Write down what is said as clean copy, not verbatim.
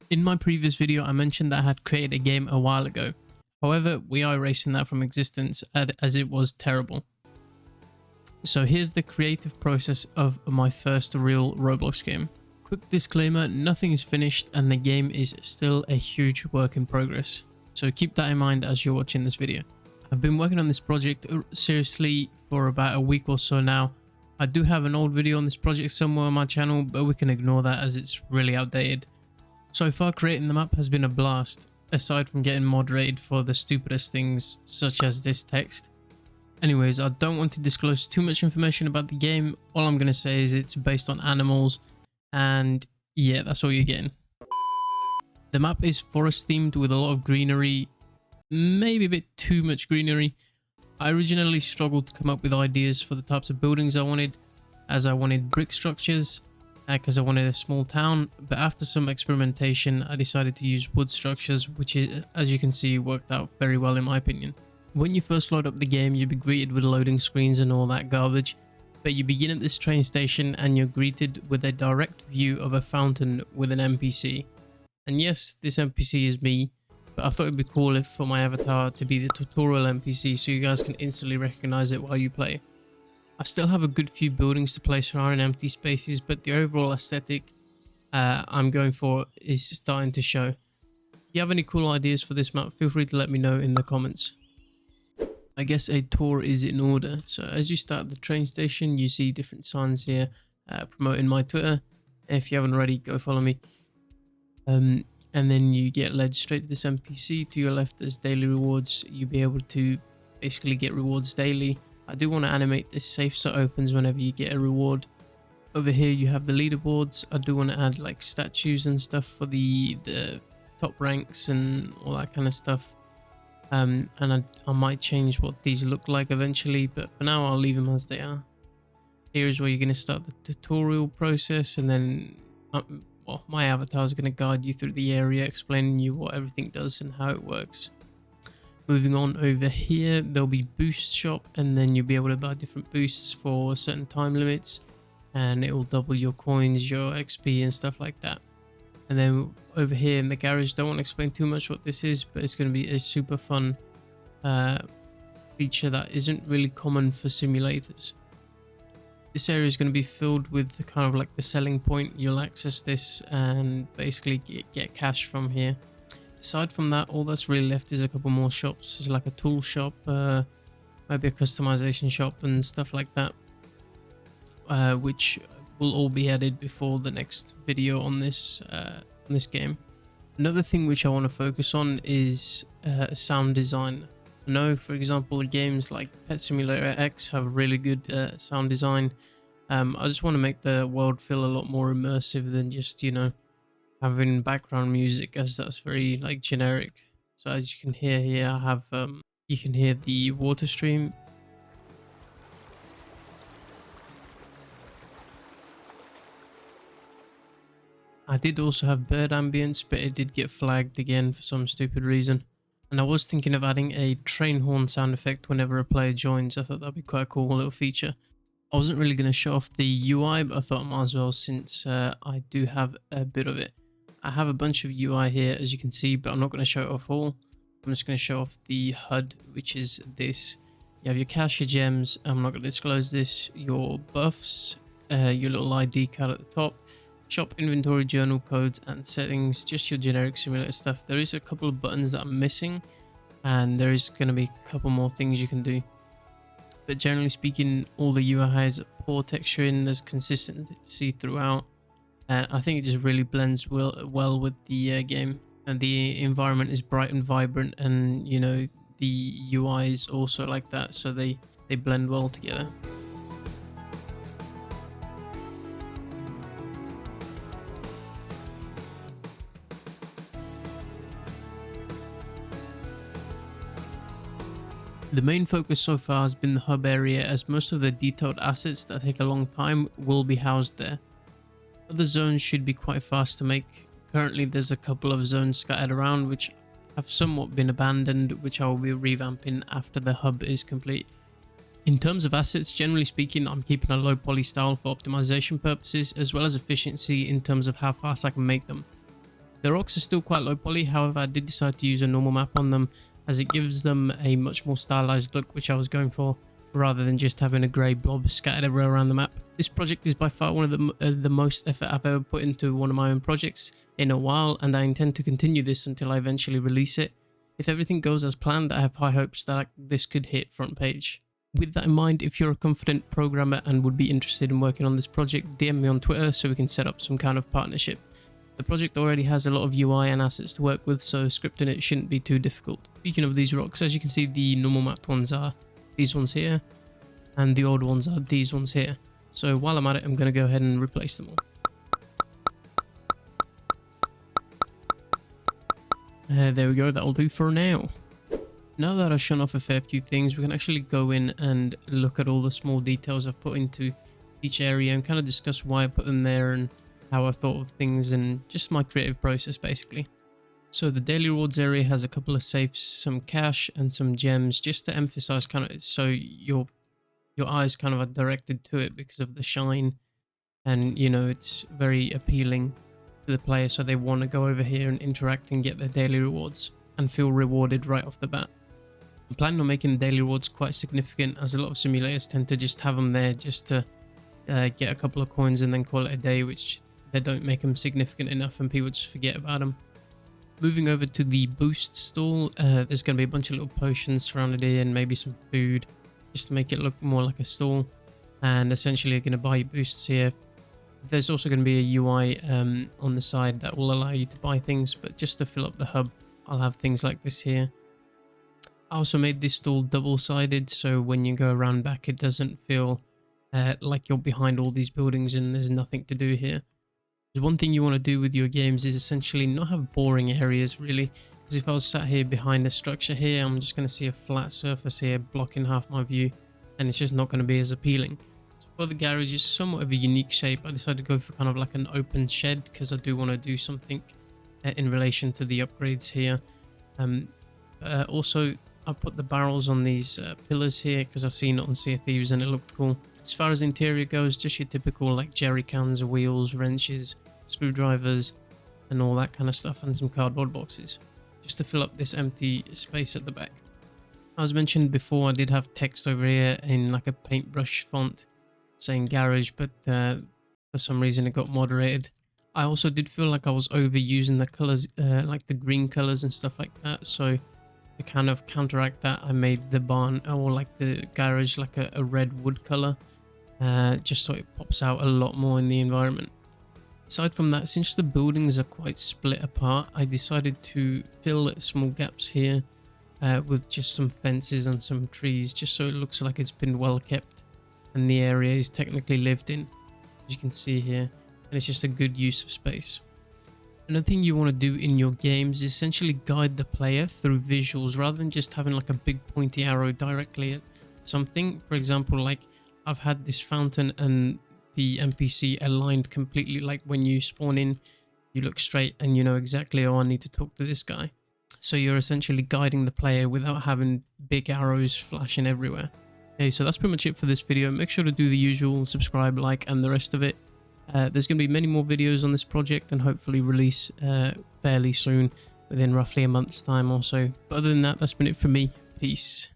In my previous video, I mentioned that I had created a game a while ago. However, we are erasing that from existence as it was terrible. So here's the creative process of my first real Roblox game. Quick disclaimer, nothing is finished and the game is still a huge work in progress. So keep that in mind as you're watching this video. I've been working on this project seriously for about a week or so now. I do have an old video on this project somewhere on my channel, but we can ignore that as it's really outdated. So far, creating the map has been a blast, aside from getting moderated for the stupidest things such as this text. Anyways, I don't want to disclose too much information about the game. All I'm going to say is it's based on animals, and yeah, that's all you're getting. The map is forest themed with a lot of greenery, maybe a bit too much greenery. I originally struggled to come up with ideas for the types of buildings I wanted, as I wanted brick structures, because I wanted a small town, but after some experimentation I decided to use wood structures, which is, as you can see, worked out very well in my opinion. When you first load up the game, you'll be greeted with loading screens and all that garbage, but you begin at this train station and you're greeted with a direct view of a fountain with an NPC. And yes, this NPC is me, but I thought it'd be cool if for my avatar to be the tutorial NPC so you guys can instantly recognize it while you play. I still have a good few buildings to place around empty spaces, but the overall aesthetic I'm going for is starting to show. If you have any cool ideas for this map, feel free to let me know in the comments. I guess a tour is in order. So as you start at the train station, you see different signs here promoting my Twitter. If you haven't already, go follow me. And then you get led straight to this NPC. To your left, there's daily rewards. You'll be able to basically get rewards daily. I do want to animate this safe so it opens whenever you get a reward. Over here you have the leaderboards. I do want to add like statues and stuff for the top ranks and all that kind of stuff. And I might change what these look like eventually, but for now I'll leave them as they are. Here is where you're going to start the tutorial process, and then well, my avatar is going to guide you through the area, explaining you what everything does and how it works. Moving on over here, there'll be boost shop, and then you'll be able to buy different boosts for certain time limits, and it will double your coins, your XP and stuff like that. And then over here in the garage, don't want to explain too much what this is, but it's going to be a super fun feature that isn't really common for simulators. This area is going to be filled with the kind of like the selling point. You'll access this and basically get cash from here. Aside from that, all that's really left is a couple more shops. There's like a tool shop, maybe a customization shop and stuff like that, which will all be added before the next video on this game. Another thing which I want to focus on is sound design. I know, for example, games like Pet Simulator X have really good sound design. I just want to make the world feel a lot more immersive than just, you know, having background music, as that's very like generic. So as you can hear here, I have you can hear the water stream. I did also have bird ambience, but it did get flagged again for some stupid reason. And I was thinking of adding a train horn sound effect whenever a player joins. I thought that'd be quite a cool little feature. I wasn't really going to show off the UI, but I thought I might as well, since I do have a bit of it. I have a bunch of UI here, as you can see, but I'm not going to show it off all. I'm just going to show off the HUD, which is this. You have your cash, your gems. I'm not going to disclose this. Your buffs, your little ID card at the top. Shop, inventory, journal, codes, and settings. Just your generic simulator stuff. There is a couple of buttons that I'm missing, and there is going to be a couple more things you can do. But generally speaking, all the UI has poor texturing. There's consistency throughout. And I think it just really blends well with the game, and the environment is bright and vibrant, and you know the UI is also like that, so they blend well together. The main focus so far has been the hub area, as most of the detailed assets that take a long time will be housed there. Other zones should be quite fast to make. Currently there's a couple of zones scattered around which have somewhat been abandoned, which I will be revamping after the hub is complete. In terms of assets, generally speaking, I'm keeping a low poly style for optimization purposes, as well as efficiency in terms of how fast I can make them. The rocks are still quite low poly, however I did decide to use a normal map on them as it gives them a much more stylized look, which I was going for, rather than just having a grey blob scattered everywhere around the map. This project is by far one of the most effort I've ever put into one of my own projects in a while, and I intend to continue this until I eventually release it. If everything goes as planned, I have high hopes that this could hit front page. With that in mind, if you're a confident programmer and would be interested in working on this project, DM me on Twitter so we can set up some kind of partnership. The project already has a lot of UI and assets to work with, so scripting it shouldn't be too difficult. Speaking of these rocks, as you can see, the normal mapped ones are these ones here, and the old ones are these ones here. So while I'm at it, I'm going to go ahead and replace them all. There we go, that'll do for now. Now that I've shown off a fair few things, we can actually go in and look at all the small details I've put into each area and kind of discuss why I put them there and how I thought of things and just my creative process basically. So the daily rewards area has a couple of safes, some cash and some gems, just to emphasize kind of so your eyes kind of are directed to it because of the shine, and you know it's very appealing to the player, so they want to go over here and interact and get their daily rewards and feel rewarded right off the bat. I'm planning on making the daily rewards quite significant, as a lot of simulators tend to just have them there just to get a couple of coins and then call it a day, which they don't make them significant enough and people just forget about them. Moving over to the boost stall, there's going to be a bunch of little potions surrounded here and maybe some food just to make it look more like a stall, and essentially you're going to buy your boosts here. There's also going to be a UI on the side that will allow you to buy things, but just to fill up the hub I'll have things like this here. I also made this stall double-sided, so when you go around back it doesn't feel like you're behind all these buildings and there's nothing to do here. One thing you want to do with your games is essentially not have boring areas really, because if I was sat here behind a structure here, I'm just going to see a flat surface here blocking half my view, and it's just not going to be as appealing. So for the garage, it's somewhat of a unique shape. I decided to go for kind of like an open shed because I do want to do something in relation to the upgrades here. Also, I put the barrels on these pillars here because I've seen it on Sea of Thieves and it looked cool. As far as interior goes, just your typical like jerry cans, wheels, wrenches, screwdrivers and all that kind of stuff, and some cardboard boxes just to fill up this empty space at the back. As mentioned before, I did have text over here in like a paintbrush font saying garage, but for some reason it got moderated. I also did feel like I was overusing the colors, like the green colors and stuff like that, so to kind of counteract that, I made the barn or like the garage like a red wood color, just so it pops out a lot more in the environment. Aside from that, since the buildings are quite split apart, I decided to fill small gaps here with just some fences and some trees, just so it looks like it's been well kept and the area is technically lived in, as you can see here, and it's just a good use of space. Another thing you want to do in your games is essentially guide the player through visuals rather than just having like a big pointy arrow directly at something. For example, like I've had this fountain and the NPC aligned completely, like when you spawn in you look straight and you know exactly, oh, I need to talk to this guy. So you're essentially guiding the player without having big arrows flashing everywhere. Okay, so that's pretty much it for this video. Make sure to do the usual, subscribe, like and the rest of it. There's going to be many more videos on this project and hopefully release fairly soon, within roughly a month's time or so. But other than that, that's been it for me. Peace.